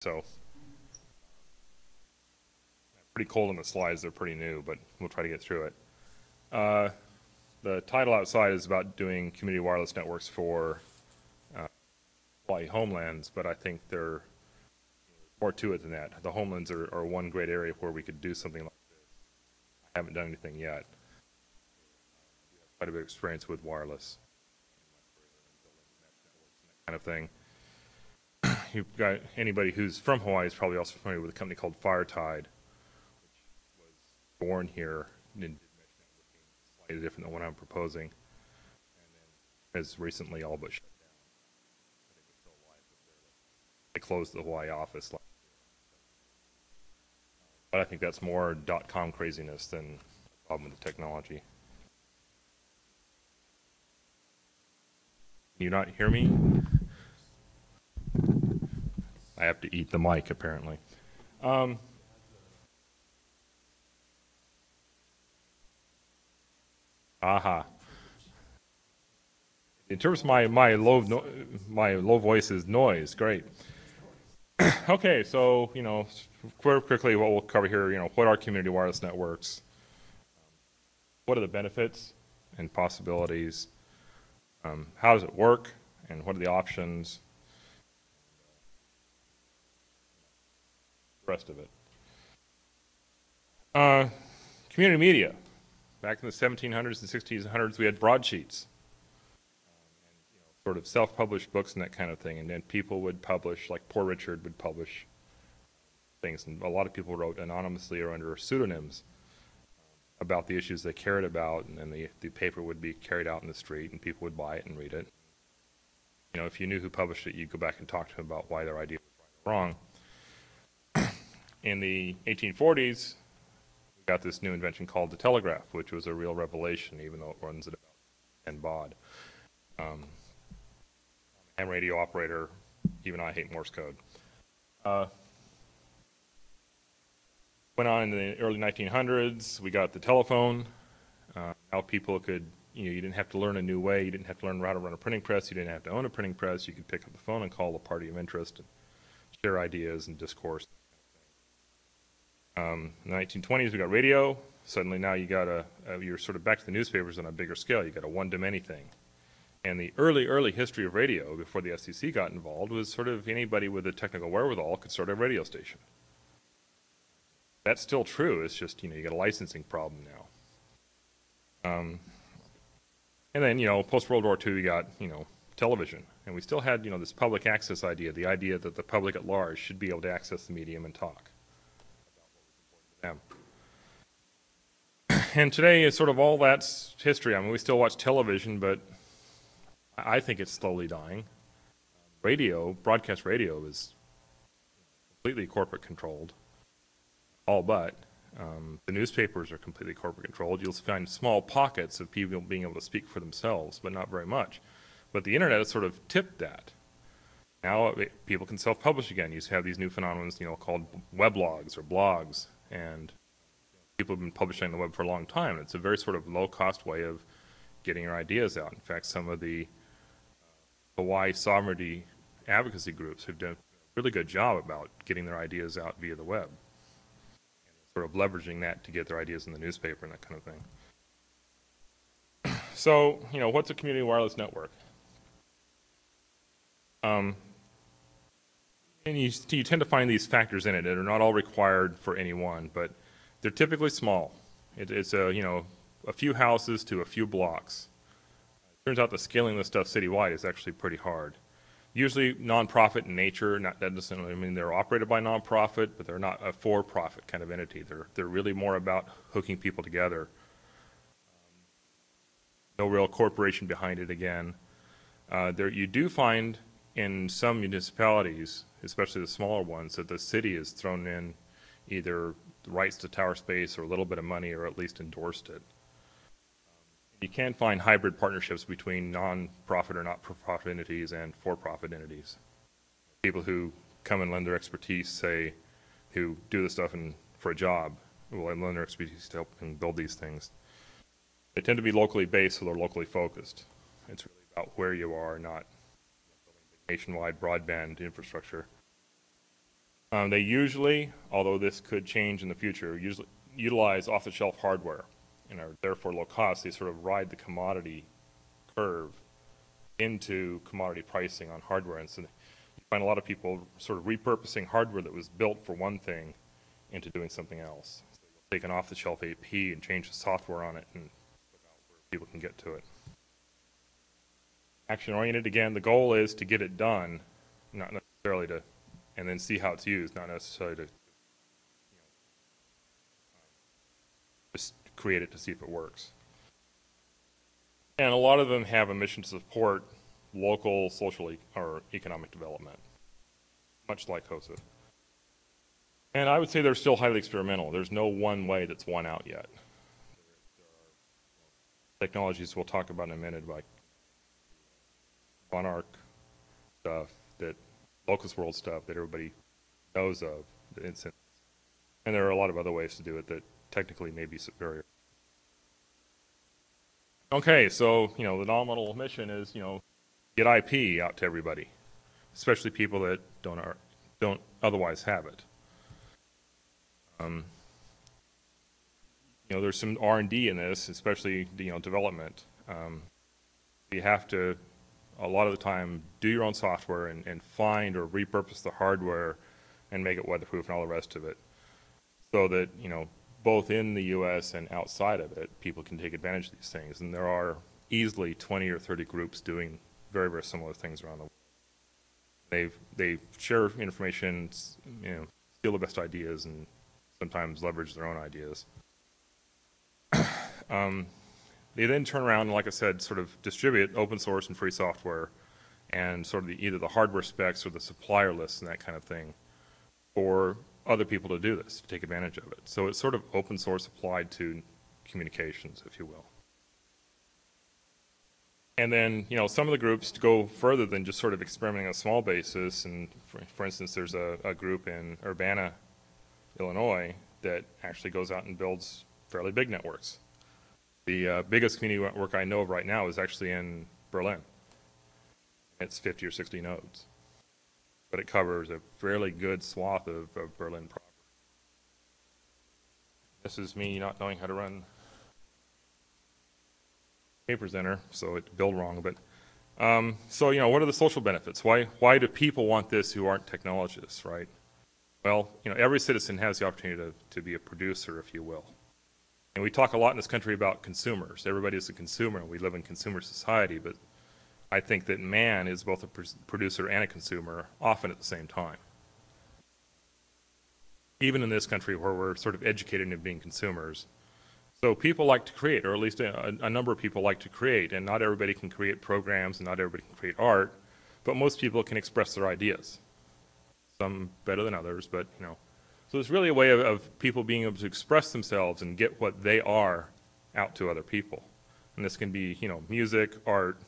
So pretty cold on the slides. They're pretty new, but we'll try to get through it. The title outside is about doing community wireless networks for Hawaii Homelands, but I think there's more to it than that. The Homelands are one great area where we could do something like this. I haven't done anything yet. Quite a bit of experience with wireless, kind of thing. You've got anybody who's from Hawaii is probably also familiar with a company called FireTide, which was born here and did mesh networking, slightly different than what I'm proposing, and then has recently all but shut down. I think it's still alive, but they closed the Hawaii office last year. But I think that's more .com craziness than a problem with the technology. Can you not hear me? I have to eat the mic, apparently. In terms of my low voice is noise. Great. Okay, so quickly, what we'll cover here. What are community wireless networks? What are the benefits and possibilities? How does it work, and what are the options? The rest of it. Community media. Back in the 1700s and 1600s, we had broadsheets, and sort of self-published books and that kind of thing. And then people would publish, like Poor Richard would publish things, and a lot of people wrote anonymously or under pseudonyms about the issues they cared about, and then the paper would be carried out in the street, and people would buy it and read it. If you knew who published it, you'd go back and talk to them about why their idea was right or wrong. In the 1840s, we got this new invention called the telegraph, which was a real revelation, even though it runs at about 10 baud. Ham radio operator, even I hate Morse code. Went on in the early 1900s, we got the telephone. How people could, you didn't have to learn a new way, you didn't have to learn how to run a printing press, you didn't have to own a printing press, you could pick up the phone and call a party of interest and share ideas and discourse. In the 1920s, we got radio. Suddenly now you got you're sort of back to the newspapers on a bigger scale. You got a one-to-many thing. And the early history of radio, before the FCC got involved, was sort of anybody with a technical wherewithal could start a radio station. That's still true. It's just, you got a licensing problem now. And then, post-World War II, we got, television. And we still had, this public access idea, the idea that the public at large should be able to access the medium and talk about what was important to them. And today is sort of all that's history. I mean, we still watch television, but I think it's slowly dying. Broadcast radio is completely corporate controlled. All but. The newspapers are completely corporate controlled. You'll find small pockets of people being able to speak for themselves, but not very much. But the internet has sort of tipped that. Now people can self-publish again. You have these new phenomena, called weblogs or blogs, and people have been publishing on the web for a long time. It's a very sort of low-cost way of getting your ideas out. In fact, some of the Hawaii sovereignty advocacy groups have done a really good job about getting their ideas out via the web. Sort of leveraging that to get their ideas in the newspaper and that kind of thing. So, what's a community wireless network? And you tend to find these factors in it that are not all required for any one, but they're typically small. It's a few houses to a few blocks. It turns out that scaling this stuff citywide is actually pretty hard. Usually nonprofit in nature, that doesn't mean they're operated by nonprofit, but they're not a for-profit kind of entity. They're really more about hooking people together. No real corporation behind it again. You do find in some municipalities, especially the smaller ones, that the city has thrown in either the rights to tower space or a little bit of money or at least endorsed it. You can find hybrid partnerships between non-profit or not-for-profit entities and for-profit entities. People who come and lend their expertise, say, who do the stuff for a job, will lend their expertise to help and build these things. They tend to be locally based, so they're locally focused. It's really about where you are, not building nationwide broadband infrastructure. They usually, although this could change in the future, usually utilize off-the-shelf hardware and are therefore low cost. They sort of ride the commodity curve into commodity pricing on hardware. And so you find a lot of people sort of repurposing hardware that was built for one thing into doing something else. So you'll take an off-the-shelf AP and change the software on it and look out where people can get to it. Action-oriented, again, the goal is to get it done, not necessarily to, and then see how it's used, not necessarily to just create it to see if it works. And a lot of them have a mission to support local social or economic development, much like HOSA. And I would say they're still highly experimental. There's no one way that's won out yet. There are technologies we'll talk about in a minute, like Monarch stuff, that Locust World stuff that everybody knows of, and there are a lot of other ways to do it that technically may be superior. Okay, so, the nominal mission is, get IP out to everybody, especially people that don't otherwise have it. There's some R&D in this, especially, development. You have to, a lot of the time, do your own software and find or repurpose the hardware and make it weatherproof and all the rest of it, so that, both in the U.S. and outside of it, people can take advantage of these things. And there are easily 20 or 30 groups doing very, very similar things around the world. They share information, steal the best ideas, and sometimes leverage their own ideas. They then turn around and, like I said, sort of distribute open source and free software and sort of either the hardware specs or the supplier lists and that kind of thing for other people to do this, to take advantage of it. So it's sort of open source applied to communications, if you will. And then, some of the groups go further than just sort of experimenting on a small basis. And for instance, there's a group in Urbana, Illinois, that actually goes out and builds fairly big networks. The biggest community network I know of right now is actually in Berlin. It's 50 or 60 nodes. But it covers a fairly good swath of Berlin proper. This is me not knowing how to run PaperCenter, so it build wrong. But so what are the social benefits? Why do people want this who aren't technologists, right? Well, every citizen has the opportunity to be a producer, if you will. And we talk a lot in this country about consumers. Everybody is a consumer. We live in consumer society, but I think that man is both a producer and a consumer, often at the same time. Even in this country where we're sort of educated into being consumers. So people like to create, or at least a number of people like to create, and not everybody can create programs and not everybody can create art, but most people can express their ideas. Some better than others, but So it's really a way of people being able to express themselves and get what they are out to other people. And this can be, music, art,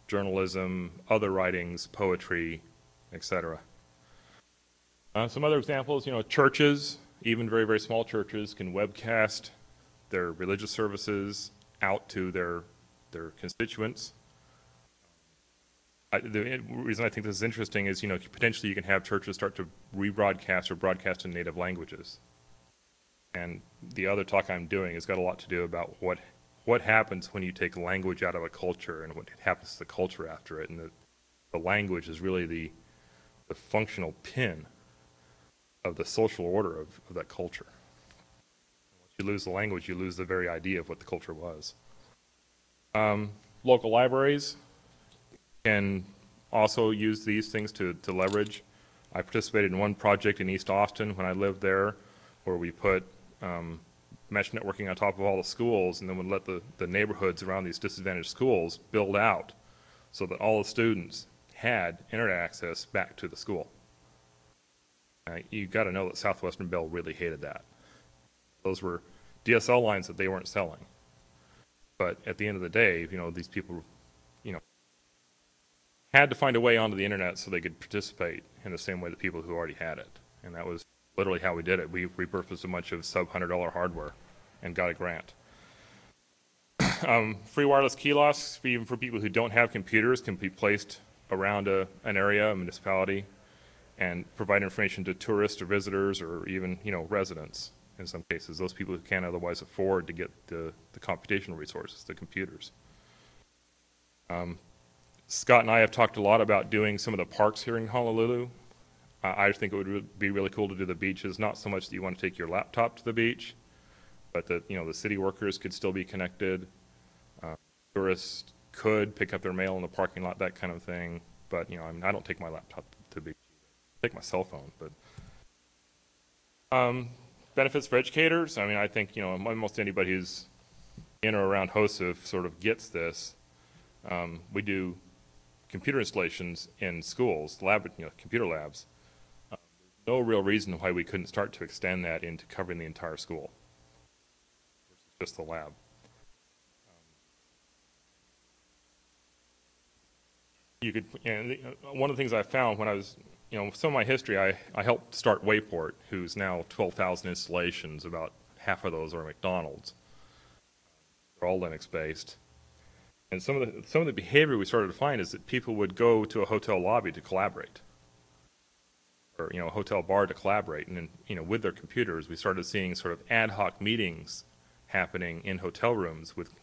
journalism, other writings, poetry, etc. Some other examples, churches, even very, very small churches, can webcast their religious services out to their constituents. The reason I think this is interesting is, potentially you can have churches start to rebroadcast or broadcast in native languages. And the other talk I'm doing has got a lot to do about what happens when you take language out of a culture and what happens to the culture after it. And the language is really the functional pin of the social order of that culture. Once you lose the language, you lose the very idea of what the culture was. Local libraries can also use these things to leverage. I participated in one project in East Austin when I lived there, where we put mesh networking on top of all the schools, and then would let the neighborhoods around these disadvantaged schools build out so that all the students had internet access back to the school. You got to know that Southwestern Bell really hated that. Those were DSL lines that they weren't selling. But at the end of the day, these people, had to find a way onto the internet so they could participate in the same way that people who already had it. And that was literally how we did it. We repurposed a bunch of sub-$100 hardware and got a grant. Free wireless kiosks, even for people who don't have computers, can be placed around an area, a municipality, and provide information to tourists or visitors or even, residents in some cases, those people who can't otherwise afford to get the computational resources, the computers. Scott and I have talked a lot about doing some of the parks here in Honolulu. I think it would be really cool to do the beaches, not so much that you want to take your laptop to the beach, but that, the city workers could still be connected. Tourists could pick up their mail in the parking lot, that kind of thing. But, I don't take my laptop to the beach. I take my cell phone, but benefits for educators. I think, almost anybody who's in or around HOSIF sort of gets this. We do computer installations in schools, computer labs. No real reason why we couldn't start to extend that into covering the entire school versus just the lab. One of the things I found when I was, some of my history, I helped start Wayport, who's now 12,000 installations. About half of those are McDonald's. They're all Linux-based. And some of the behavior we started to find is that people would go to a hotel lobby to collaborate, or a hotel bar to collaborate, and then with their computers, we started seeing sort of ad hoc meetings happening in hotel rooms with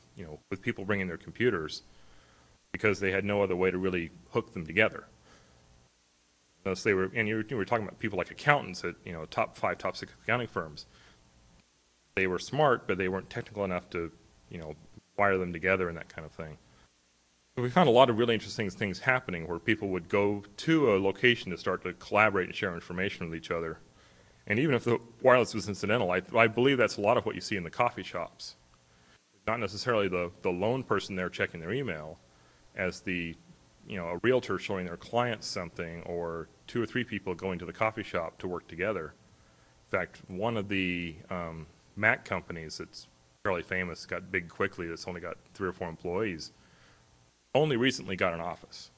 people bringing their computers because they had no other way to really hook them together. Unless they were, and you were talking about people like accountants at top 5, top 6 accounting firms. They were smart, but they weren't technical enough to wire them together and that kind of thing. So we found a lot of really interesting things happening where people would go to a location to start to collaborate and share information with each other. And even if the wireless was incidental, I believe that's a lot of what you see in the coffee shops. Not necessarily the lone person there checking their email as a realtor showing their clients something, or 2 or 3 people going to the coffee shop to work together. In fact, one of the Mac companies that's fairly famous, got big quickly, that's only got 3 or 4 employees, only recently got an office.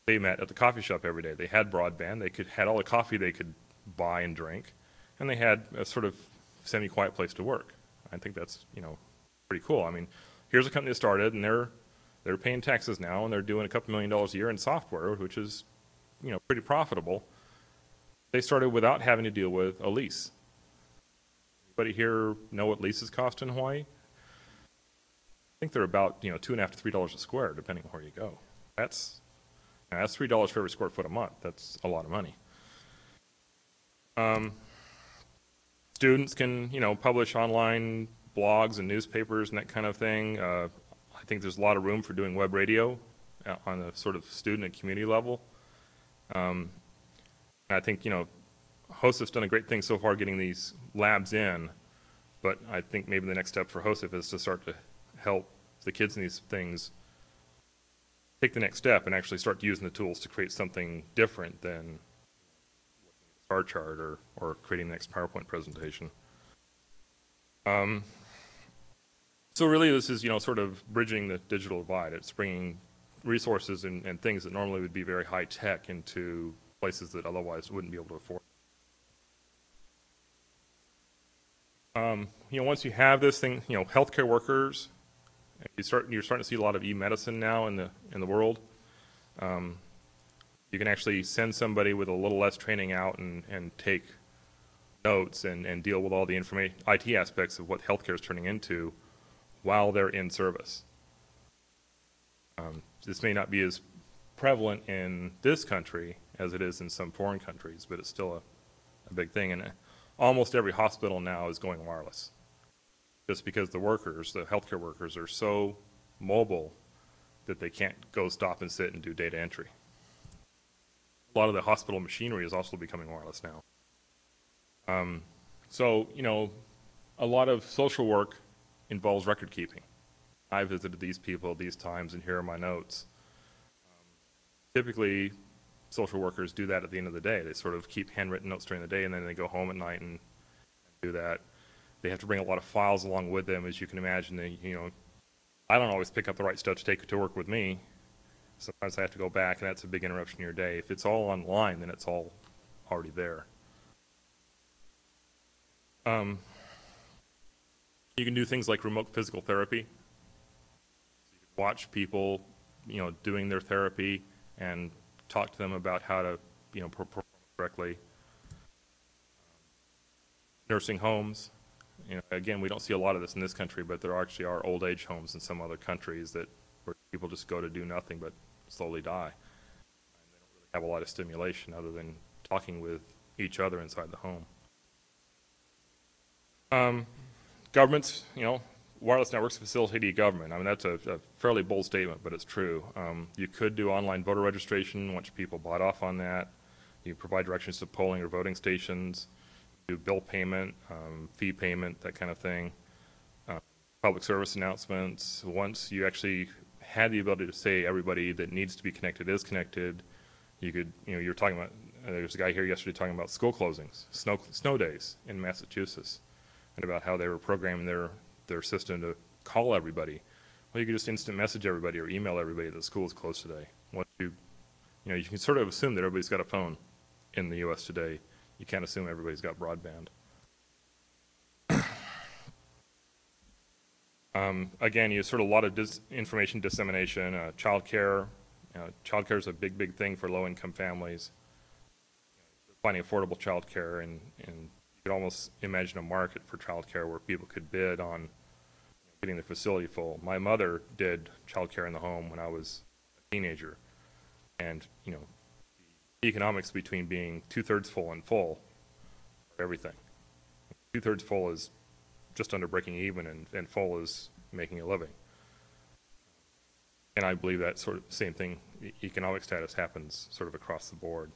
They met at the coffee shop every day. They had broadband, they had all the coffee they could buy and drink, and they had a sort of semi-quiet place to work. I think that's, pretty cool. Here's a company that started, and they're paying taxes now, and they're doing a couple $1 million a year in software, which is, pretty profitable. They started without having to deal with a lease. Anybody here know what leases cost in Hawaii? I think they're about $2.50 to $3 a square, depending on where you go. That's $3 for every square foot a month. That's a lot of money. Students can publish online blogs and newspapers and that kind of thing. I think there's a lot of room for doing web radio on a sort of student and community level. And I think HOSIF's done a great thing so far getting these labs in, but I think maybe the next step for HOSIF is to start to help the kids in these things take the next step and actually start using the tools to create something different than looking at a star chart or creating the next PowerPoint presentation. So really this is, sort of bridging the digital divide. It's bringing resources and things that normally would be very high tech into places that otherwise wouldn't be able to afford. Once you have this thing, healthcare workers, you're starting to see a lot of e-medicine now in the world. You can actually send somebody with a little less training out and take notes and deal with all the IT aspects of what healthcare is turning into while they're in service. This may not be as prevalent in this country as it is in some foreign countries, but it's still a big thing. And almost every hospital now is going wireless, just because the healthcare workers, are so mobile that they can't go stop and sit and do data entry. A lot of the hospital machinery is also becoming wireless now. So, a lot of social work involves record keeping. I visited these people these times, and here are my notes. Typically, social workers do that at the end of the day. They sort of keep handwritten notes during the day, and then they go home at night and do that. They have to bring a lot of files along with them, as you can imagine. I don't always pick up the right stuff to take to work with me. Sometimes I have to go back, and that's a big interruption in your day. If it's all online, then it's all already there. You can do things like remote physical therapy. You can watch people, doing their therapy and talk to them about how to perform correctly. Nursing homes, again, we don't see a lot of this in this country, but there actually are old age homes in some other countries where people just go to do nothing but slowly die. And they don't really have a lot of stimulation other than talking with each other inside the home. Governments, wireless networks facilitate e-government. I mean, that's a fairly bold statement, but it's true. You could do online voter registration once people bought off on that. You provide directions to polling or voting stations, do bill payment, fee payment, that kind of thing. Public service announcements. Once you actually had the ability to say everybody that needs to be connected is connected, you could, you're talking about, there's a guy here yesterday talking about school closings, snow days in Massachusetts, and about how they were programming their system to call everybody. Well, you could just instant message everybody or email everybody that the school is closed today. Once you can sort of assume that everybody's got a phone in the U.S. today. You can't assume everybody's got broadband. Again, you sort of a lot of information dissemination, child care. Child care is a big thing for low-income families. Finding affordable child care, and you could almost imagine a market for child care where people could bid on getting the facility full. My mother did child care in the home when I was a teenager, and the economics between being 2/3 full and full are everything. 2/3 full is just under breaking even, and full is making a living. And I believe that sort of same thing, economic status happens sort of across the board.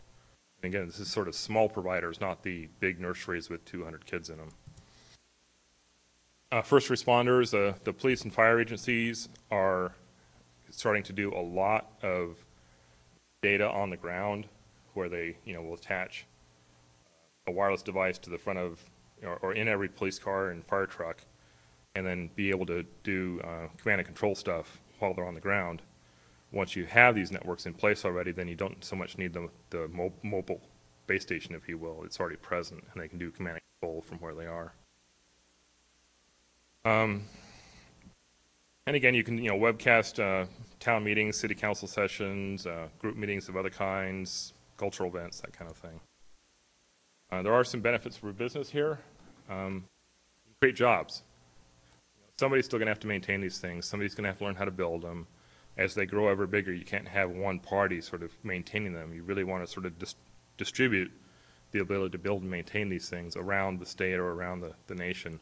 And again, this is sort of small providers, not the big nurseries with 200 kids in them. First responders, the police and fire agencies are starting to do a lot of data on the ground where they will attach a wireless device to the front of or in every police car and fire truck, and then be able to do command and control stuff while they're on the ground. Once you have these networks in place already, then you don't so much need the mobile base station, if you will. It's already present, and they can do command and control from where they are. And again, you can webcast town meetings, city council sessions, group meetings of other kinds, cultural events, that kind of thing. There are some benefits for business here. Create jobs. Somebody's still going to have to maintain these things. Somebody's going to have to learn how to build them. As they grow ever bigger, you can't have one party sort of maintaining them. You really want to sort of distribute the ability to build and maintain these things around the state or around the nation.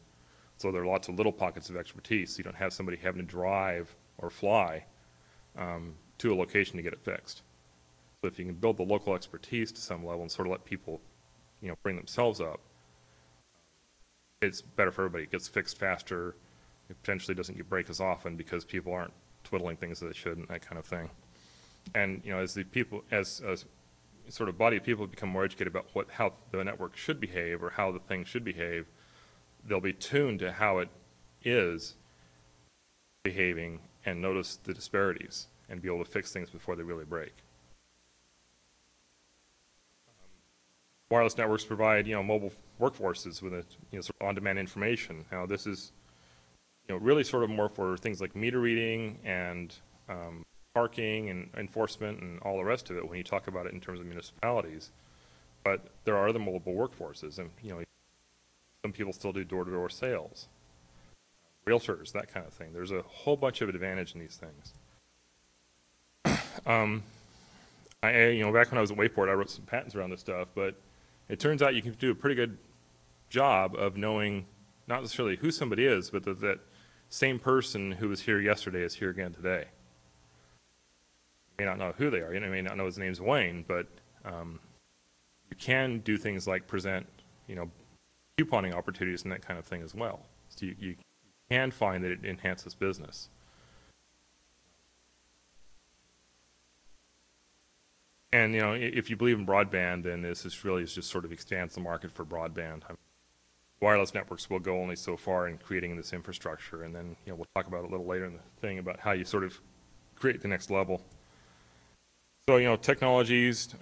So there are lots of little pockets of expertise. You don't have somebody having to drive or fly to a location to get it fixed. So if you can build the local expertise to some level and sort of let people bring themselves up, it's better for everybody. It gets fixed faster. It potentially doesn't break as often because people aren't twiddling things that they should and that kind of thing. And as the people, as sort of body of people become more educated about how the network should behave or how the thing should behave, they'll be tuned to how it is behaving and notice the disparities and be able to fix things before they really break. Wireless networks provide, mobile workforces with sort of on-demand information. Now, this is, really sort of more for things like meter reading and parking and enforcement and all the rest of it when you talk about it in terms of municipalities. But there are other mobile workforces, and some people still do door-to-door sales, realtors, that kind of thing. There's a whole bunch of advantage in these things. Back when I was at Wayport, I wrote some patents around this stuff, but it turns out you can do a pretty good job of knowing not necessarily who somebody is, but that same person who was here yesterday is here again today. You may not know who they are. You may not know his name's Wayne, but you can do things like present, couponing opportunities and that kind of thing as well. So you can find that it enhances business. And if you believe in broadband, then this is really just sort of expands the market for broadband. Wireless networks will go only so far in creating this infrastructure, and then we'll talk about it a little later in the thing about how you sort of create the next level. So technologies,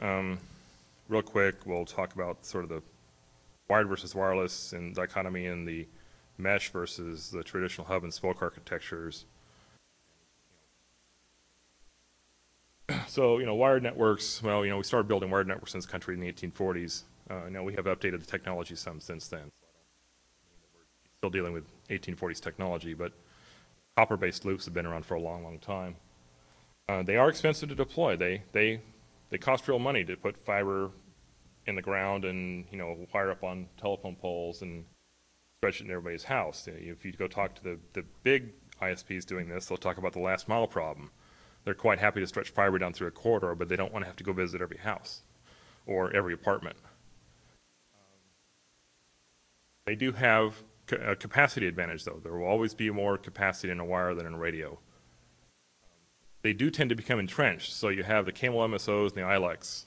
real quick, we'll talk about sort of the wired versus wireless and dichotomy in the mesh versus the traditional hub and spoke architectures. So So, wired networks, well, we started building wired networks in this country in the 1840s. Now we have updated the technology some since then. Still dealing with 1840s technology, but copper-based loops have been around for a long, long time. They are expensive to deploy. They cost real money to put fiber in the ground and, wire up on telephone poles and stretch it in everybody's house. If you go talk to the big ISPs doing this, they'll talk about the last mile problem. They're quite happy to stretch fiber down through a corridor, but they don't want to have to go visit every house or every apartment. They do have a capacity advantage, though. There will always be more capacity in a wire than in a radio. They do tend to become entrenched, so you have the cable MSOs and the ILECs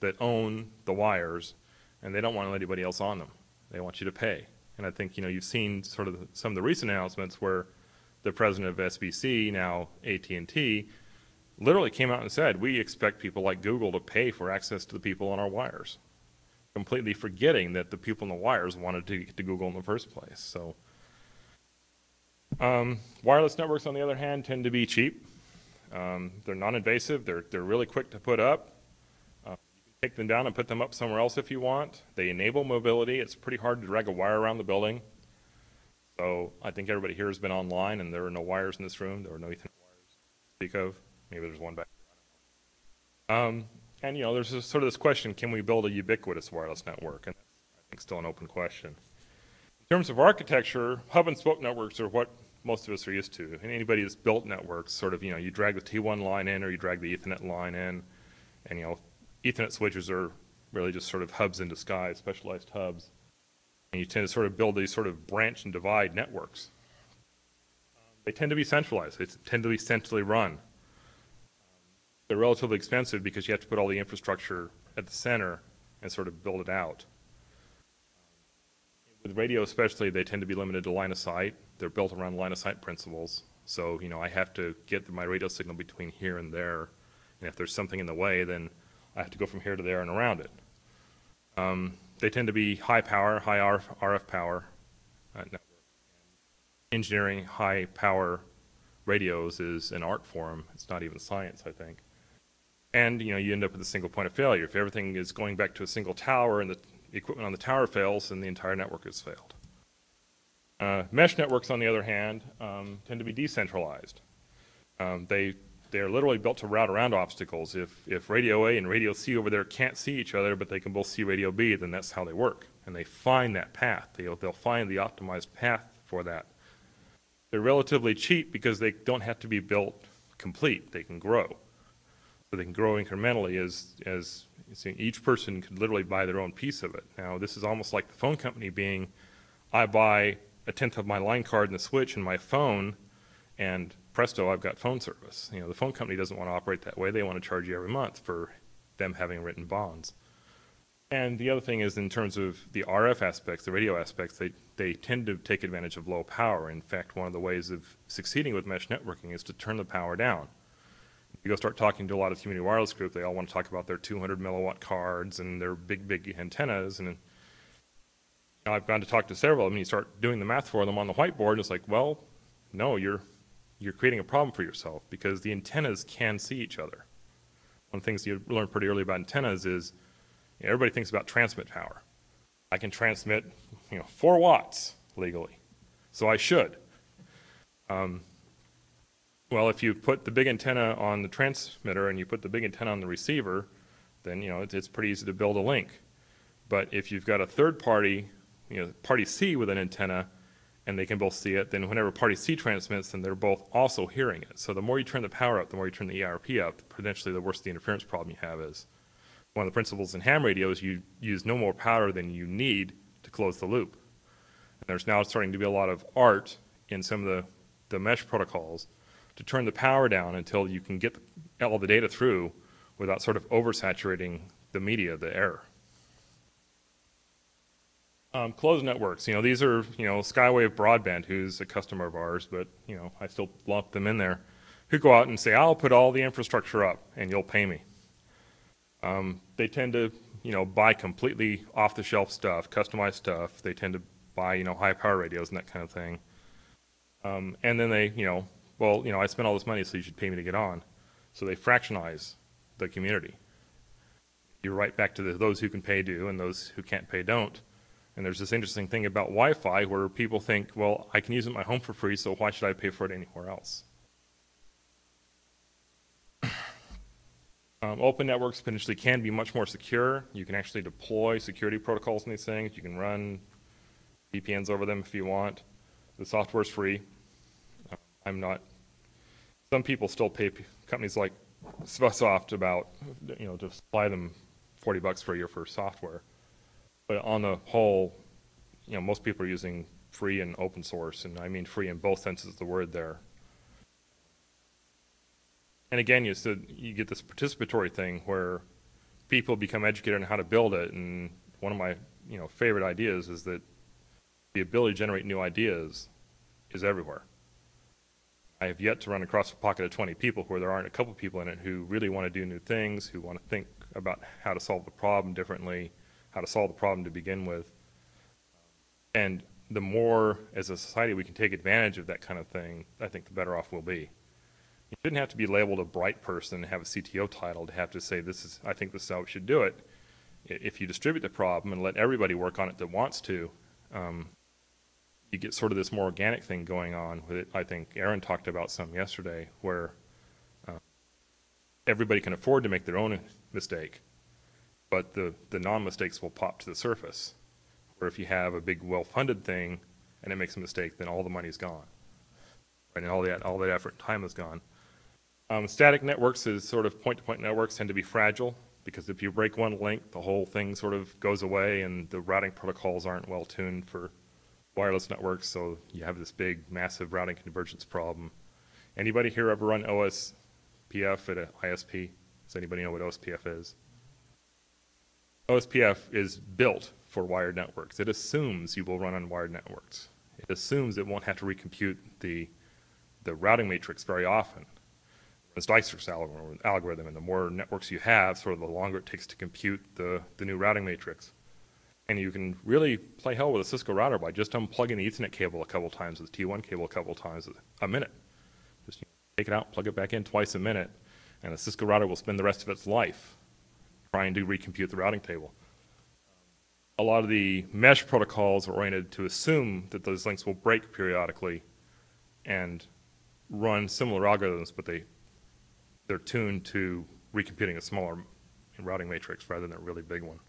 that own the wires, and they don't want anybody else on them. They want you to pay. And I think, you've seen sort of some of the recent announcements where the president of SBC, now AT&T, literally came out and said, we expect people like Google to pay for access to the people on our wires, completely forgetting that the people on the wires wanted to get to Google in the first place. So wireless networks, on the other hand, tend to be cheap. They're non-invasive. They're really quick to put up. You can take them down and put them up somewhere else if you want. They enable mobility. It's pretty hard to drag a wire around the building. So I think everybody here has been online, and there are no wires in this room. There are no Ethernet wires to speak of. Maybe there's one back there. And there's sort of this question: can we build a ubiquitous wireless network? And that's, I think, still an open question. In terms of architecture, hub and spoke networks are what most of us are used to. And anybody that's built networks, sort of, you drag the T1 line in, or you drag the Ethernet line in, and Ethernet switches are really just sort of hubs in disguise, specialized hubs. And you tend to sort of build these sort of branch and divide networks. They tend to be centralized. They tend to be centrally run. They're relatively expensive because you have to put all the infrastructure at the center and sort of build it out. With radio especially, they tend to be limited to line of sight. They're built around line of sight principles. So, I have to get my radio signal between here and there. And if there's something in the way, then I have to go from here to there and around it. They tend to be high power, high RF power network. Engineering high power radios is an art form. It's not even science, I think. And, you end up with a single point of failure. If everything is going back to a single tower and the equipment on the tower fails, then the entire network has failed. Mesh networks, on the other hand, tend to be decentralized. They are literally built to route around obstacles. If radio A and radio C over there can't see each other, but they can both see radio B, then that's how they work. And they find that path. They'll find the optimized path for that. They're relatively cheap because they don't have to be built complete. They can grow. So they can grow incrementally as each person could literally buy their own piece of it. Now, this is almost like the phone company being, I buy a tenth of my line card and the switch and my phone, and presto, I've got phone service. The phone company doesn't want to operate that way. They want to charge you every month for them having written bonds. And the other thing is, in terms of the RF aspects, the radio aspects, they tend to take advantage of low power. In fact, one of the ways of succeeding with mesh networking is to turn the power down. You go start talking to a lot of community wireless group, they all want to talk about their 200 milliwatt cards and their big antennas. And I've gone to talk to several of them, and you start doing the math for them on the whiteboard, and it's like, well, no, you're creating a problem for yourself because the antennas can see each other. One of the things you learn pretty early about antennas is everybody thinks about transmit power. I can transmit 4 watts legally, so I should. Well, if you put the big antenna on the transmitter and you put the big antenna on the receiver, then it's pretty easy to build a link. But if you've got a third party, party C with an antenna, and they can both see it, then whenever party C transmits, then they're both also hearing it. So the more you turn the power up, the more you turn the ERP up, potentially the worse the interference problem you have is. One of the principles in ham radio is you use no more power than you need to close the loop. And there's now starting to be a lot of art in some of the mesh protocols to turn the power down until you can get all the data through without sort of oversaturating the media, the air. Closed networks, these are, Skywave Broadband, who's a customer of ours, but, I still lump them in there, who go out and say, I'll put all the infrastructure up and you'll pay me. They tend to, buy completely off-the-shelf stuff, customized stuff. They tend to buy, high-power radios and that kind of thing. And then they, well, I spent all this money, so you should pay me to get on. So they fractionize the community. You're right back to those who can pay do and those who can't pay don't. And there's this interesting thing about Wi-Fi where people think, well, I can use it in my home for free, so why should I pay for it anywhere else? Open networks potentially can be much more secure. You can actually deploy security protocols in these things. You can run VPNs over them if you want. The software's free. Some people still pay companies like Soft about, to supply them $40 for a year for software. But on the whole, most people are using free and open source, and I mean free in both senses of the word there. And again, you get this participatory thing where people become educated on how to build it, and one of my favorite ideas is that the ability to generate new ideas is everywhere. I have yet to run across a pocket of 20 people where there aren't a couple people in it who really want to do new things, who want to think about how to solve the problem differently, how to solve the problem to begin with. And the more, as a society, we can take advantage of that kind of thing, I think the better off we'll be. You shouldn't have to be labeled a bright person and have a CTO title to have to say, I think this is how we should do it. If you distribute the problem and let everybody work on it that wants to, you get sort of this more organic thing going on with it. I think Aaron talked about some yesterday where everybody can afford to make their own mistake, but the non-mistakes will pop to the surface. Or if you have a big well-funded thing and it makes a mistake, then all the money's gone. Right? And all that effort and time is gone. Static networks is sort of point-to-point networks tend to be fragile because if you break one link, the whole thing sort of goes away and the routing protocols aren't well tuned for wireless networks, so you have this big, massive routing convergence problem. Anybody here ever run OSPF at an ISP? Does anybody know what OSPF is? OSPF is built for wired networks. It assumes you will run on wired networks. It assumes it won't have to recompute the routing matrix very often. It's Dijkstra's algorithm, and the more networks you have, sort of the longer it takes to compute the new routing matrix. And you can really play hell with a Cisco router by just unplugging the Ethernet cable a couple times, the T1 cable a couple times a minute. Just take it out, plug it back in twice a minute, and the Cisco router will spend the rest of its life trying to recompute the routing table. A lot of the mesh protocols are oriented to assume that those links will break periodically and run similar algorithms, but they're tuned to recomputing a smaller routing matrix rather than a really big one.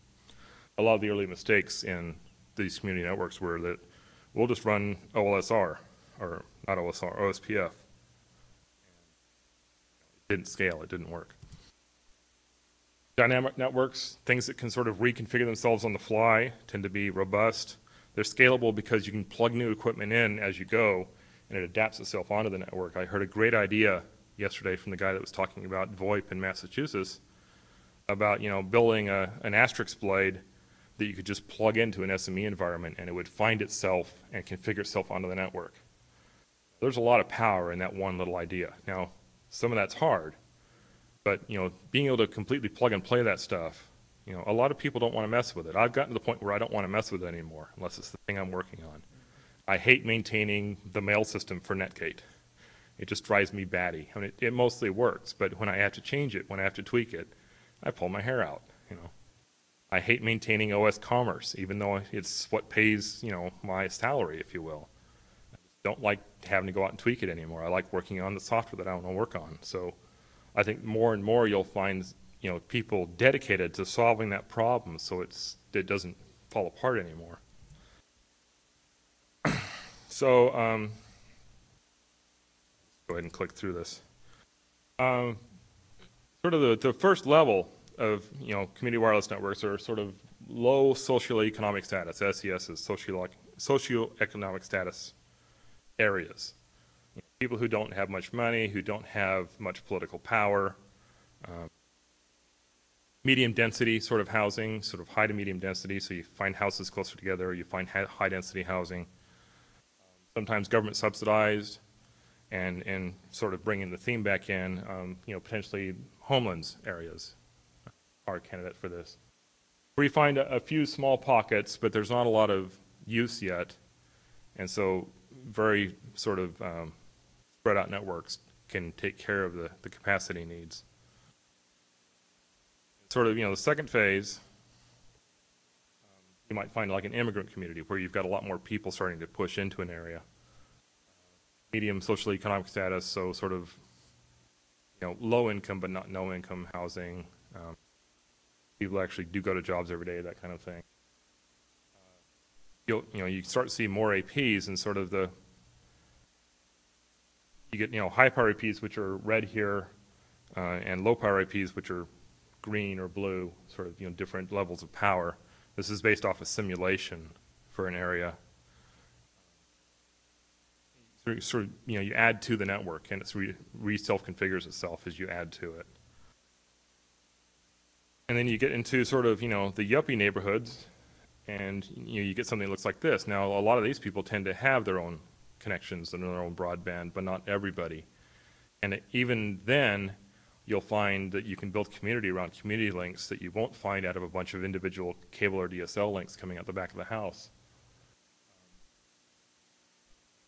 A lot of the early mistakes in these community networks were that we'll just run OLSR, or not OSR, OSPF. It didn't scale, it didn't work. Dynamic networks, things that can sort of reconfigure themselves on the fly, tend to be robust. They're scalable because you can plug new equipment in as you go, and it adapts itself onto the network. I heard a great idea yesterday from the guy that was talking about VoIP in Massachusetts about building an asterisk blade that you could just plug into an SME environment and it would find itself and configure itself onto the network. There's a lot of power in that one little idea. Now, some of that's hard, but being able to completely plug and play that stuff, a lot of people don't want to mess with it. I've gotten to the point where I don't want to mess with it anymore unless it's the thing I'm working on. I hate maintaining the mail system for Netgate. It just drives me batty. I mean, it mostly works, but when I have to change it, when I have to tweak it, I pull my hair out. I hate maintaining OS Commerce, even though it's what pays, my salary, if you will. I just don't like having to go out and tweak it anymore. I like working on the software that I want to work on. So I think more and more you'll find, people dedicated to solving that problem so it doesn't fall apart anymore. So go ahead and click through this. Sort of the first level of community wireless networks are sort of low socioeconomic status, SESs, socioeconomic status areas. People who don't have much money, who don't have much political power, medium density sort of housing, sort of high to medium density, so you find houses closer together, you find high density housing, sometimes government subsidized, and sort of bringing the theme back in, potentially homelands areas are a candidate for this. Where you find a few small pockets, but there's not a lot of use yet, and so very sort of spread out networks can take care of the capacity needs. sort of, the second phase, you might find like an immigrant community where you've got a lot more people starting to push into an area. Medium social economic status, so sort of, low income but not no income housing. People actually do go to jobs every day, that kind of thing. You start to see more APs and sort of you get, high power APs, which are red here, and low power APs, which are green or blue, sort of, different levels of power. This is based off a simulation for an area. So sort of, you add to the network, and it's self-configures itself as you add to it. And then you get into sort of, the yuppie neighborhoods, and you get something that looks like this. Now, a lot of these people tend to have their own connections and their own broadband, but not everybody. And even then, you'll find that you can build community around community links that you won't find out of a bunch of individual cable or DSL links coming out the back of the house.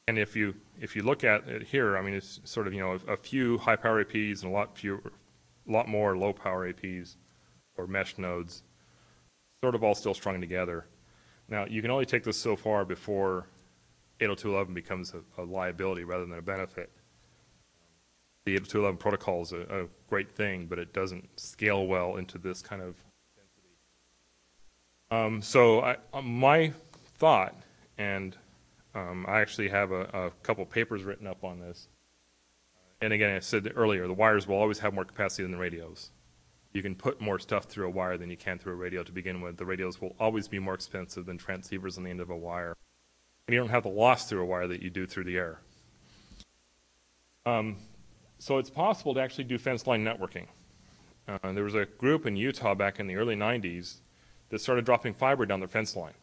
And if you look at it here, I mean, it's sort of, a few high power APs and a lot more low power APs or mesh nodes, sort of all still strung together. Now, you can only take this so far before 802.11 becomes a liability rather than a benefit. The 802.11 protocol is a great thing, but it doesn't scale well into this kind of density. So my thought, and I actually have a couple papers written up on this. And again, I said earlier, the wires will always have more capacity than the radios. You can put more stuff through a wire than you can through a radio to begin with. The radios will always be more expensive than transceivers on the end of a wire. And you don't have the loss through a wire that you do through the air. So it's possible to actually do fence line networking. There was a group in Utah back in the early 90s that started dropping fiber down their fence line.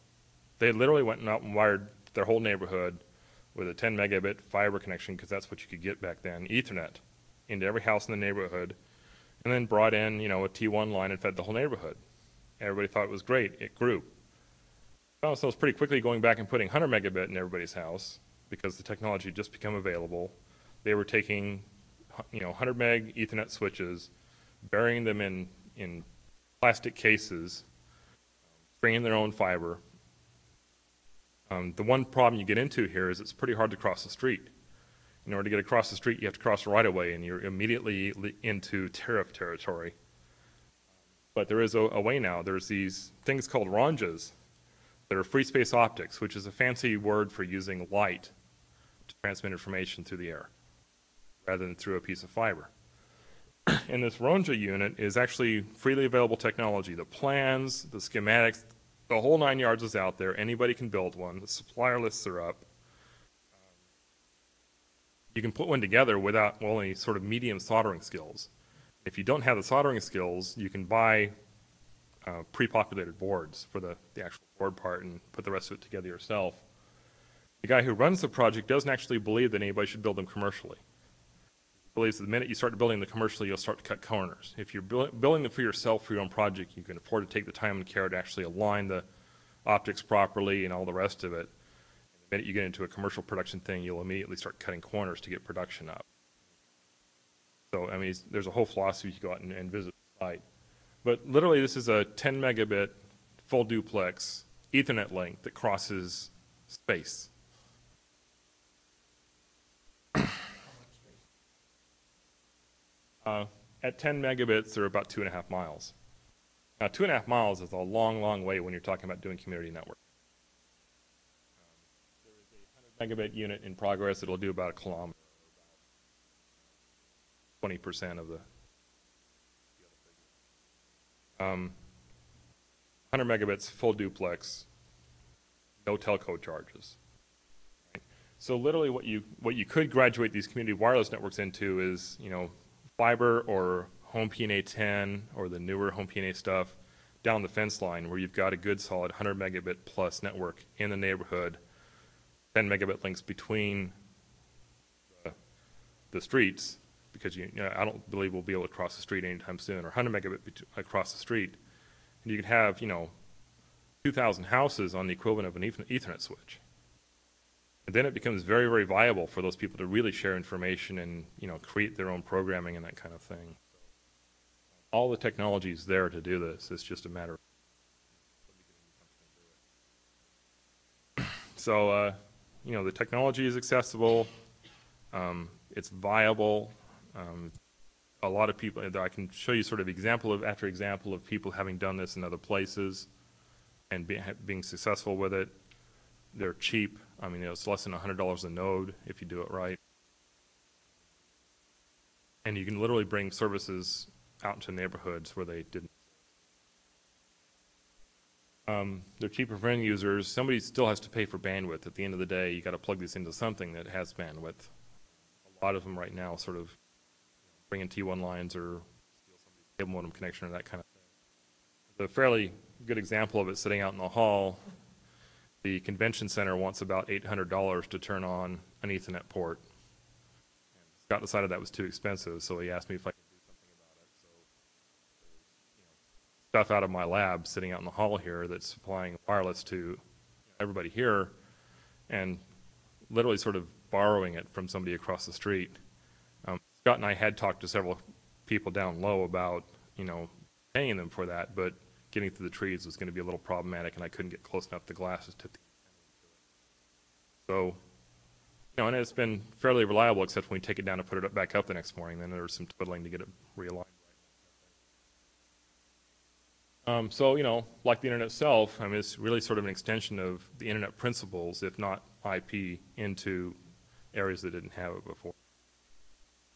They literally went out and wired their whole neighborhood with a 10 megabit fiber connection, because that's what you could get back then, Ethernet, into every house in the neighborhood, and then brought in, a T1 line and fed the whole neighborhood. Everybody thought it was great. It grew. Found themselves pretty quickly going back and putting 100 megabit in everybody's house because the technology had just become available. They were taking 100 meg Ethernet switches, burying them in plastic cases, bringing their own fiber. The one problem you get into here is it's pretty hard to cross the street. In order to get across the street, you have to cross the right-of-way, and you're immediately into tariff territory. But there is a way now. There's these things called RONJAs that are free space optics, which is a fancy word for using light to transmit information through the air, rather than through a piece of fiber. And this RONJA unit is actually freely available technology. The plans, the schematics, the whole 9 yards is out there. Anybody can build one. The supplier lists are up. You can put one together without only sort of medium soldering skills. If you don't have the soldering skills, you can buy pre-populated boards for the actual board part and put the rest of it together yourself. The guy who runs the project doesn't actually believe that anybody should build them commercially. He believes that the minute you start building them commercially, you'll start to cut corners. If you're building them for yourself, for your own project, you can afford to take the time and care to actually align the optics properly and all the rest of it. And the minute you get into a commercial production thing, you'll immediately start cutting corners to get production up. So, I mean, there's a whole philosophy to go out and visit the site. But literally, this is a 10 megabit full duplex Ethernet link that crosses space. At 10 megabits, they're about 2.5 miles. Now, 2.5 miles is a long, long way when you're talking about doing community network. There is a 100 megabit unit in progress. It'll do about a kilometer, or about 20% of the 100 megabits, full duplex, no telco charges. Right? So literally what you could graduate these community wireless networks into is, fiber or home PNA 10 or the newer home PNA stuff down the fence line where you've got a good solid 100 megabit plus network in the neighborhood, 10 megabit links between the streets, because I don't believe we'll be able to cross the street anytime soon, or 100 megabit across the street. And you could have, 2,000 houses on the equivalent of an Ethernet switch. And then it becomes very, very viable for those people to really share information and, create their own programming and that kind of thing. all the technology is there to do this. It's just a matter of so, you know, the technology is accessible. It's viable. A lot of people, I can show you sort of example after example of people having done this in other places and being successful with it. They're cheap. I mean, it's less than $100 a node if you do it right. And you can literally bring services out into neighborhoods where they didn't. They're cheaper for end users. Somebody still has to pay for bandwidth. At the end of the day, you got to plug this into something that has bandwidth. A lot of them right now sort of bring in T1 lines or steal somebody's cable modem connection or that kind of thing. A fairly good example of it sitting out in the hall, the convention center wants about $800 to turn on an Ethernet port. And Scott decided that was too expensive, so he asked me if I could do something about it. So there's, you know, stuff out of my lab sitting out in the hall here that's supplying wireless to everybody here and literally sort of borrowing it from somebody across the street. Scott and I had talked to several people down low about, you know, paying them for that, but getting through the trees was going to be a little problematic, and I couldn't get close enough to glasses to. So, you know, and it's been fairly reliable, except when we take it down and put it back up the next morning. Then there's some twiddling to get it realigned. So, you know, like the internet itself, I mean, it's really sort of an extension of the internet principles, if not IP, into areas that didn't have it before.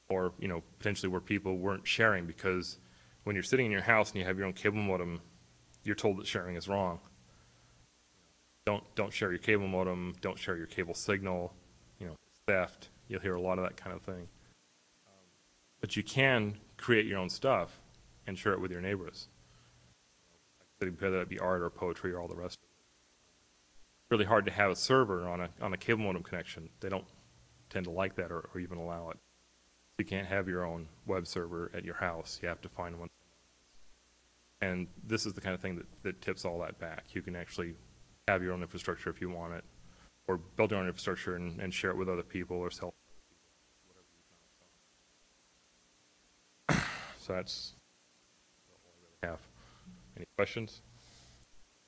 Or, you know, potentially where people weren't sharing, because when you're sitting in your house and you have your own cable modem, you're told that sharing is wrong. Don't share your cable modem, don't share your cable signal, you know, theft. You'll hear a lot of that kind of thing. But you can create your own stuff and share it with your neighbors. Whether that be art or poetry or all the rest of it. It's really hard to have a server on a cable modem connection. They don't tend to like that or even allow it. You can't have your own web server at your house. You have to find one. And this is the kind of thing that tips all that back. You can actually have your own infrastructure if you want it, or build your own infrastructure and share it with other people or sell it to other people, whatever you kind of. So that's all I really have. Any questions?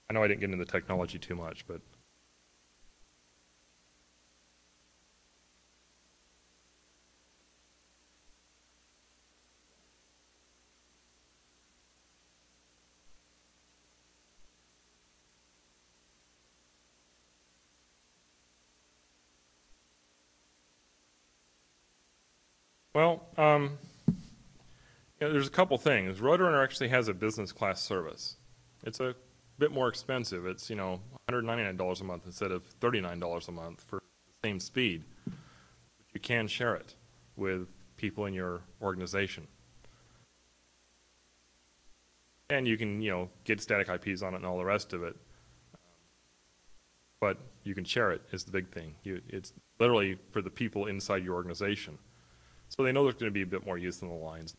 I know I didn't get into the technology too much, but. Well, you know, there's a couple things. Roadrunner actually has a business class service. It's a bit more expensive. It's, you know, $199 a month instead of $39 a month for the same speed. But you can share it with people in your organization. And you can, you know, get static IPs on it and all the rest of it. But you can share it is the big thing. It's literally for the people inside your organization. So they know there's going to be a bit more use in the lines.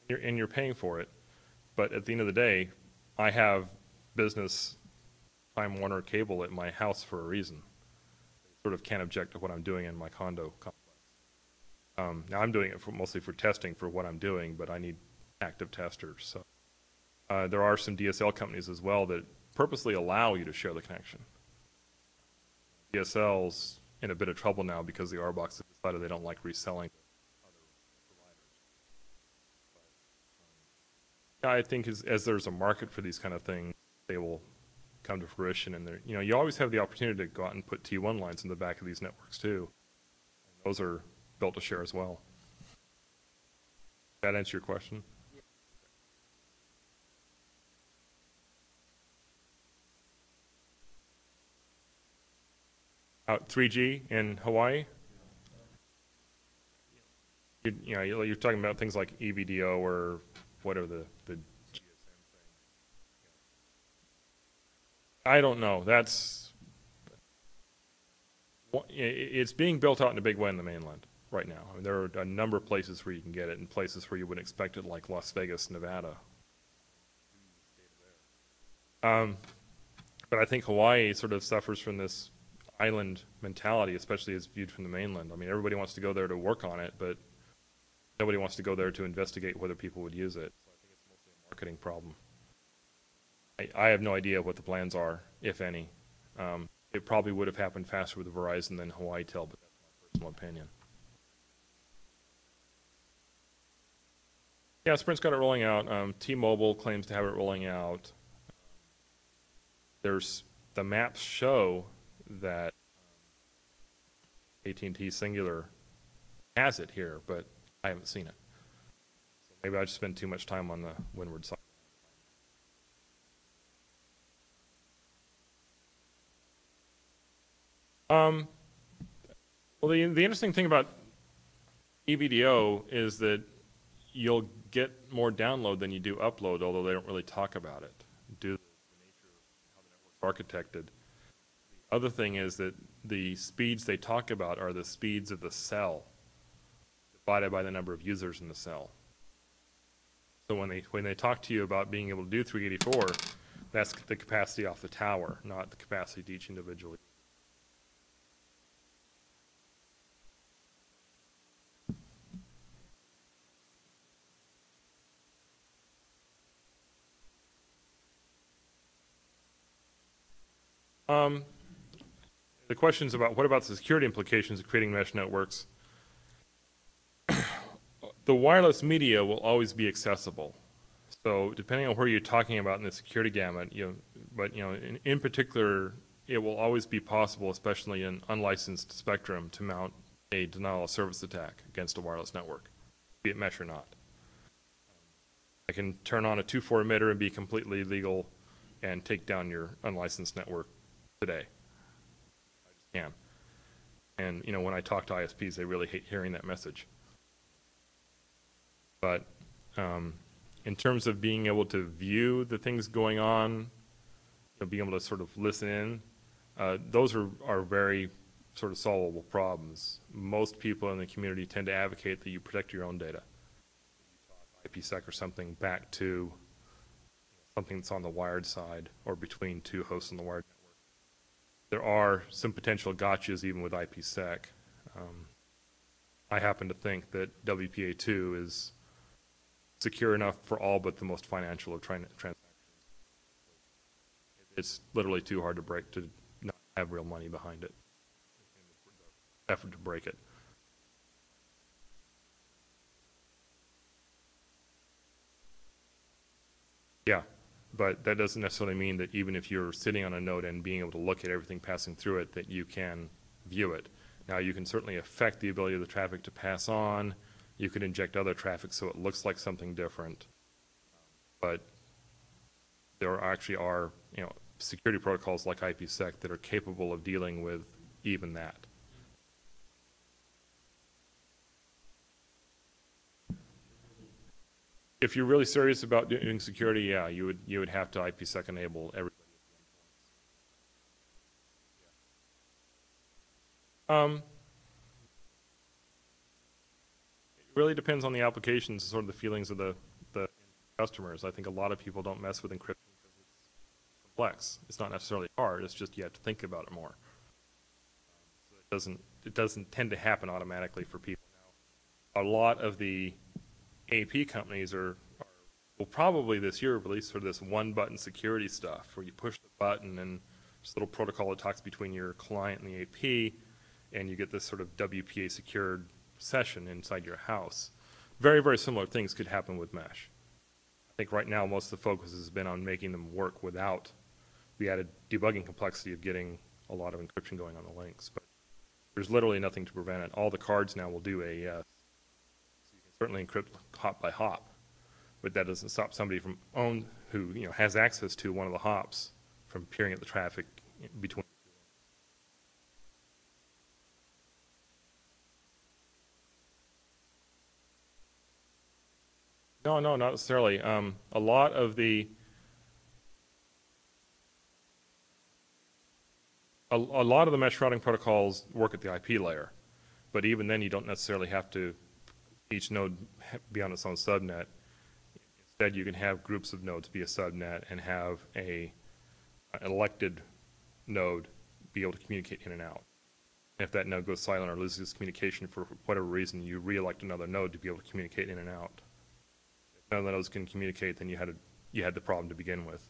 And you're paying for it. But at the end of the day, I have business Time Warner cable at my house for a reason. They sort of can't object to what I'm doing in my condo complex. Now I'm doing it mostly for testing for what I'm doing, but I need active testers. So there are some DSL companies as well that purposely allow you to share the connection. DSL's in a bit of trouble now because the RBox has decided they don't like reselling to other providers. But, I think as there's a market for these kind of things, they will come to fruition. And you know, you always have the opportunity to go out and put T1 lines in the back of these networks too. And those are built to share as well. Does that answer your question? 3G in Hawaii. You know, you're talking about things like EVDO or whatever the GSM thing. I don't know. It's being built out in a big way in the mainland right now. I mean, there are a number of places where you can get it, and places where you wouldn't expect it, like Las Vegas, Nevada. But I think Hawaii sort of suffers from this island mentality, especially as viewed from the mainland. I mean, everybody wants to go there to work on it, but nobody wants to go there to investigate whether people would use it. So marketing problem. I have no idea what the plans are, if any. It probably would have happened faster with Verizon than Hawaii Tel, but that's my personal opinion. Yeah, Sprint's got it rolling out. T-Mobile claims to have it rolling out. The maps show that AT&T Singular has it here, but I haven't seen it. So maybe I just spend too much time on the windward side. Well, the interesting thing about EVDO is that you'll get more download than you do upload, although they don't really talk about it due to the nature of how the network's architected. The other thing is that the speeds they talk about are the speeds of the cell divided by the number of users in the cell. So when they talk to you about being able to do 384, that's the capacity off the tower, not the capacity to each individual. The questions about what about the security implications of creating mesh networks? The wireless media will always be accessible. So depending on where you're talking about in the security gamut, in particular, it will always be possible, especially in unlicensed spectrum, to mount a denial of service attack against a wireless network, be it mesh or not. I can turn on a 2.4 emitter and be completely legal and take down your unlicensed network today. I just can. And when I talk to ISPs, they really hate hearing that message. But in terms of being able to view the things going on, being able to sort of listen in, those are very sort of solvable problems. Most people in the community tend to advocate that you protect your own data. IPsec or something back to something that's on the wired side or between two hosts on the wired network. There are some potential gotchas even with IPsec. I happen to think that WPA2 is secure enough for all but the most financial of transactions. It's literally too hard to break to not have real money behind it. Effort to break it. Yeah, but that doesn't necessarily mean that even if you're sitting on a node and being able to look at everything passing through it, that you can view it. Now, you can certainly affect the ability of the traffic to pass on. You could inject other traffic so it looks like something different. But there actually are, security protocols like IPsec that are capable of dealing with even that. If you're really serious about doing security, yeah, you would have to IPsec enable everybody at the endpoints. It really depends on the applications and sort of the feelings of the customers. I think a lot of people don't mess with encryption because it's complex. It's not necessarily hard. It's just you have to think about it more. So it doesn't tend to happen automatically for people. Now, a lot of the AP companies will probably this year release sort of this one-button security stuff where you push the button and there's a little protocol that talks between your client and the AP, and you get this sort of WPA secured session inside your house. Very, very similar things could happen with mesh. I think right now most of the focus has been on making them work without the added debugging complexity of getting a lot of encryption going on the links. But there's literally nothing to prevent it. All the cards now will do AES. So you can certainly encrypt hop by hop, but that doesn't stop somebody from who has access to one of the hops from peering at the traffic between. No, not necessarily. A lot of the mesh routing protocols work at the IP layer, but even then you don't necessarily have to each node be on its own subnet. Instead, you can have groups of nodes be a subnet and have an elected node be able to communicate in and out. And if that node goes silent or loses communication for whatever reason, you re-elect another node to be able to communicate in and out. none of those can communicate, then you had the problem to begin with.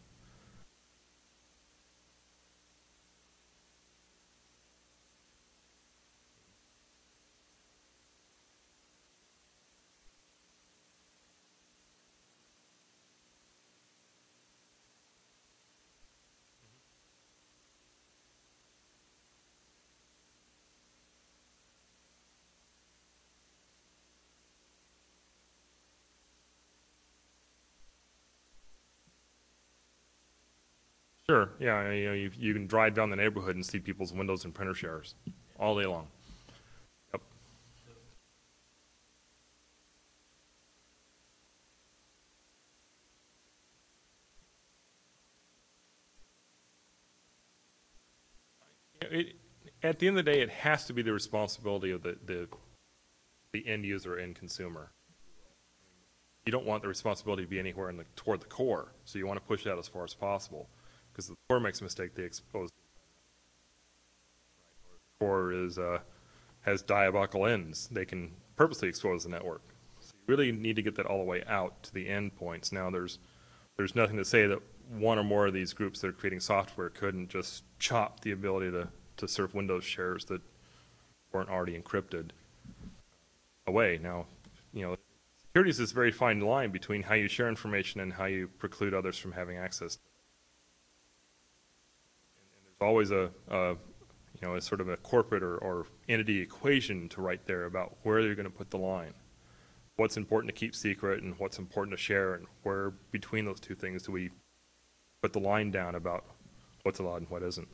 Sure, yeah, you can drive down the neighborhood and see people's windows and printer shares all day long. Yep. At the end of the day, it has to be the responsibility of the end user and consumer. You don't want the responsibility to be anywhere toward the core, so you want to push that as far as possible. Because the core makes a mistake, they expose. The core has diabolical ends. They can purposely expose the network. So you really need to get that all the way out to the endpoints. Now, there's nothing to say that one or more of these groups that are creating software couldn't just chop the ability to serve Windows shares that weren't already encrypted away. Now, security is this very fine line between how you share information and how you preclude others from having access. And there's always a sort of a corporate or entity equation to write there about where you're going to put the line. What's important to keep secret and what's important to share, and where between those two things do we put the line down about what's allowed and what isn't.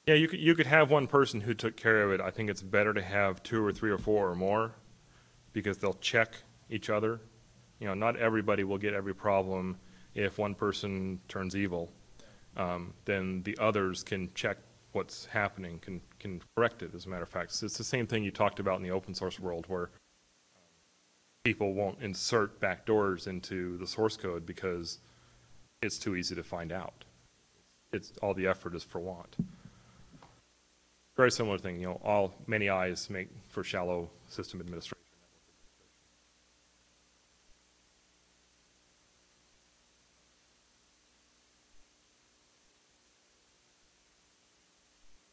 Yeah, you could have one person who took care of it. I think it's better to have 2 or 3 or 4 or more, because they'll check each other. Not everybody will get every problem. If one person turns evil, then the others can check what's happening, can correct it, as a matter of fact. So it's the same thing you talked about in the open source world, where people won't insert backdoors into the source code because it's too easy to find out. All the effort is for want. Very similar thing, many eyes make for shallow system administration.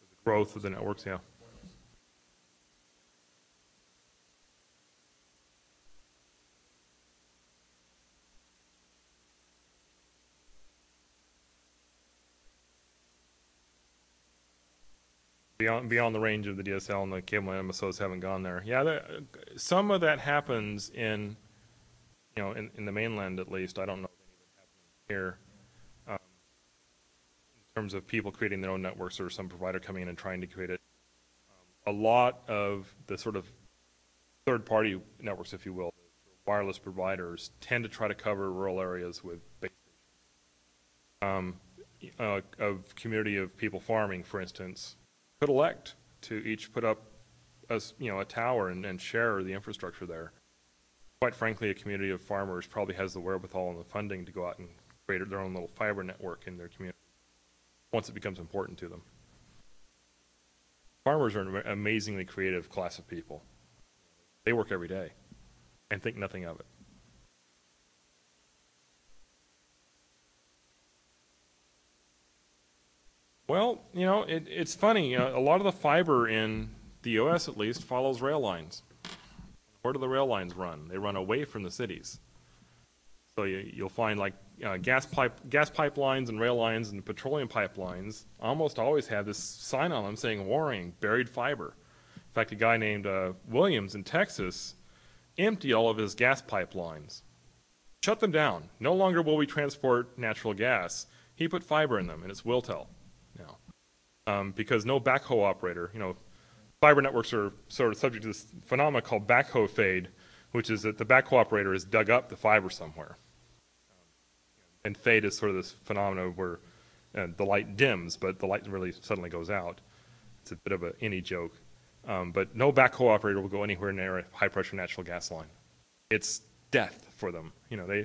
The growth of the networks, yeah. Beyond the range of the DSL, and the cable and MSOs haven't gone there. Yeah, some of that happens in the mainland, at least. I don't know if any of it happens here, in terms of people creating their own networks or some provider coming in and trying to create it. A lot of the sort of third-party networks, if you will, wireless providers, tend to try to cover rural areas with base stations. Of community of people farming, for instance, could elect to each put up a tower and share the infrastructure there. Quite frankly, a community of farmers probably has the wherewithal and the funding to go out and create their own little fiber network in their community once it becomes important to them. Farmers are an amazingly creative class of people. They work every day and think nothing of it. Well, it's funny. A lot of the fiber in the U.S., at least, follows rail lines. Where do the rail lines run? They run away from the cities. So you'll find like gas pipelines and rail lines and petroleum pipelines almost always have this sign on them saying "warning, buried fiber." In fact, a guy named Williams in Texas emptied all of his gas pipelines, shut them down. No longer will we transport natural gas. He put fiber in them, and it's Wiltel now, because no backhoe operator. Fiber networks are sort of subject to this phenomenon called backhoe fade, which is that the backhoe operator has dug up the fiber somewhere. And fade is sort of this phenomenon where and the light dims, but the light really suddenly goes out. It's a bit of any joke. But no backhoe operator will go anywhere near a high-pressure natural gas line. It's death for them. You know,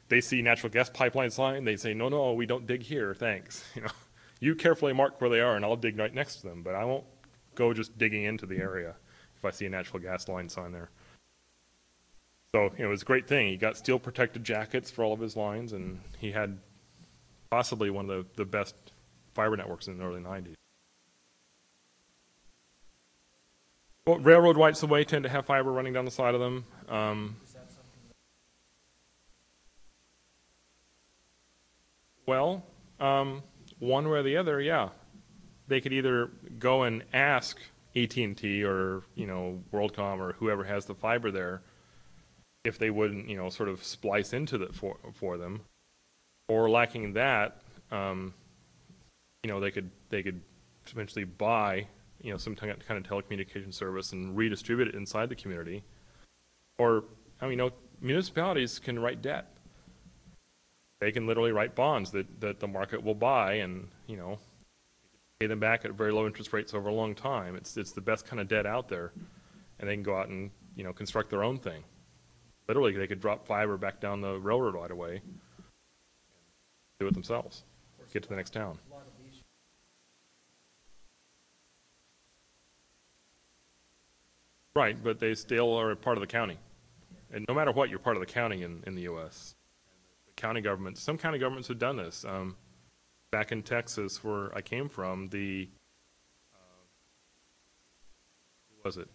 they see natural gas pipelines line, they say, no, no, we don't dig here, thanks. You know, you carefully mark where they are, and I'll dig right next to them, but I won't go just digging into the area if I see a natural gas line sign there. So, you know, it was a great thing. He got steel protected jackets for all of his lines, and he had possibly one of the best fiber networks in the early 90s. Well, railroad rights of way tend to have fiber running down the side of them. Well, one way or the other, yeah. They could either go and ask AT&T or, you know, WorldCom or whoever has the fiber there if they wouldn't, you know, sort of splice into it for them, or lacking that, you know, they could potentially buy, you know, some kind of telecommunication service and redistribute it inside the community. Or, I mean, you know, municipalities can write debt. They can literally write bonds that the market will buy, and, you know, pay them back at very low interest rates over a long time. It's the best kind of debt out there, and they can go out and, you know, construct their own thing. Literally, they could drop fiber back down the railroad right away, do it themselves, get to the next town. Right, but they still are a part of the county. And no matter what, you're part of the county in the U.S. The county governments, some county governments have done this. Back in Texas, where I came from, who was it?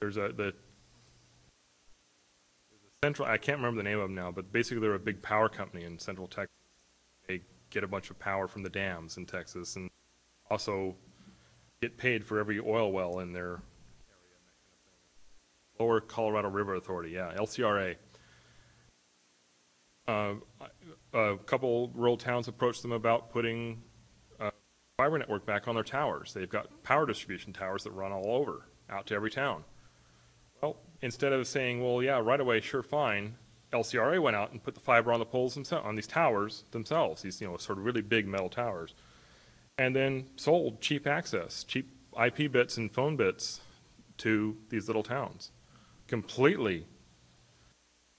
There's the central, I can't remember the name of them now, but basically they're a big power company in central Texas. They get a bunch of power from the dams in Texas, and also get paid for every oil well in their area and that kind of thing. Lower Colorado River Authority, yeah, LCRA. A couple rural towns approached them about putting a fiber network back on their towers. They've got power distribution towers that run all over, out to every town. Well, instead of saying, well, yeah, right away, sure, fine, LCRA went out and put the fiber on the poles themselves, on these towers themselves, these, you know, sort of really big metal towers, and then sold cheap access, cheap IP bits and phone bits to these little towns. Completely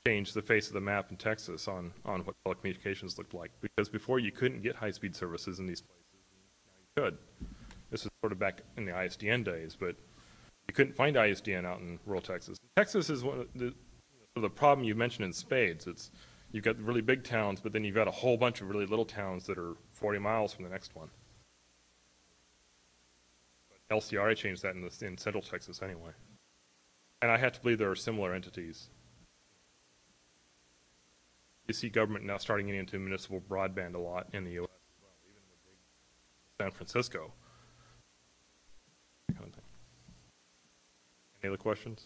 changed the face of the map in Texas on what telecommunications looked like, because before you couldn't get high-speed services in these places, and now you could. This is sort of back in the ISDN days, but you couldn't find ISDN out in rural Texas. Texas is one of the problem you mentioned in spades. It's, you've got really big towns, but then you've got a whole bunch of really little towns that are 40 miles from the next one. But LCRA changed that in central Texas anyway. And I have to believe there are similar entities. You see government now starting getting into municipal broadband a lot in the U.S. as well, even in the big San Francisco. That kind of thing. Any other questions?